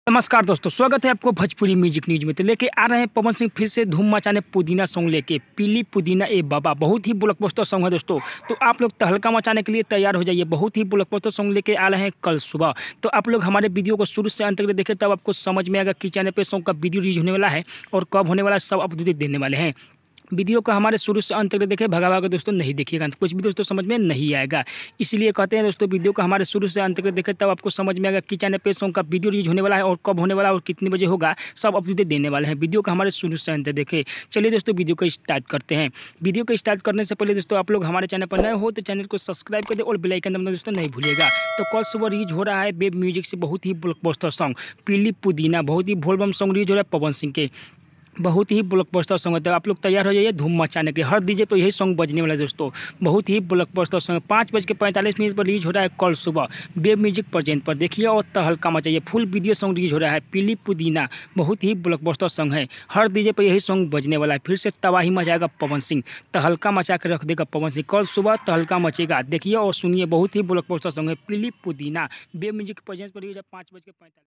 नमस्कार दोस्तों, स्वागत है आपको भोजपुरी म्यूजिक न्यूज में। तो लेके आ रहे हैं पवन सिंह फिर से धूम मचाने पुदीना सॉन्ग लेके। पीली पुदीना ए बाबा बहुत ही ब्लॉकबस्टर सॉन्ग है दोस्तों। तो आप लोग तहलका मचाने के लिए तैयार हो जाइए। बहुत ही ब्लॉकबस्टर सॉन्ग लेके आ रहे हैं कल सुबह। तो आप लोग हमारे वीडियो को शुरू से अंत तक देखें, तब आपको समझ में आएगा कि चैनल पे सॉन्ग का वीडियो रिलीज होने वाला है और कब होने वाला है, सब अपडेट देने वाले हैं। वीडियो को हमारे शुरू से अंत तक देखें, भगा भगा दोस्तों नहीं देखिएगा, कुछ भी दोस्तों समझ में नहीं आएगा। इसलिए कहते हैं दोस्तों, वीडियो को हमारे शुरू से अंत तक देखें, तब आपको समझ में आएगा कि चैनल पे सॉन्ग का वीडियो रिलीज होने वाला है और कब होने वाला है और कितने बजे होगा, सब अपडेट देने वाले हैं। वीडियो को हमारे शुरू से अंत तक देखें। चलिए दोस्तों, वीडियो को स्टार्ट करते हैं। वीडियो को स्टार्ट करने से पहले दोस्तों, आप लोग हमारे चैनल पर नए हो तो चैनल को सब्सक्राइब कर दे और बेल आइकन दबाना दोस्तों नहीं भूलिएगा। तो कल सुबह रिलीज हो रहा है वेब म्यूजिक से बहुत ही ब्लॉकबस्टर सॉन्ग पीली पुदीना। बहुत ही भोलबम सॉन्ग रिलीज हो रहा है पवन सिंह के। बहुत ही ब्लॉकबस्टर सॉन्ग है। आप लोग तैयार हो जाइए धूम मचाने के लिए। हर डीजे पे यही सॉन्ग बजने वाला है दोस्तों। बहुत ही ब्लॉकबस्टर सॉन्ग 5:45 पर रिलीज हो रहा है कल सुबह वेब म्यूजिक प्रेजेंट पर। देखिए और तहलका मचाइए। फुल वीडियो सॉन्ग रिलीज हो रहा है पीली पुदीना। बहुत ही ब्लॉकबस्टर सॉन्ग है। हर डीजे पे यही सॉन्ग बजने वाला है। फिर से तबाही मचाएगा पवन सिंह। तहलका मचा के रख देगा पवन सिंह। कल सुबह तहलका मचेगा। देखिए और सुनिए, बहुत ही ब्लॉकबस्टर सॉन्ग है पीली पुदीना। वेब म्यूजिक प्रेजेंट पर रिलीज है 5:45।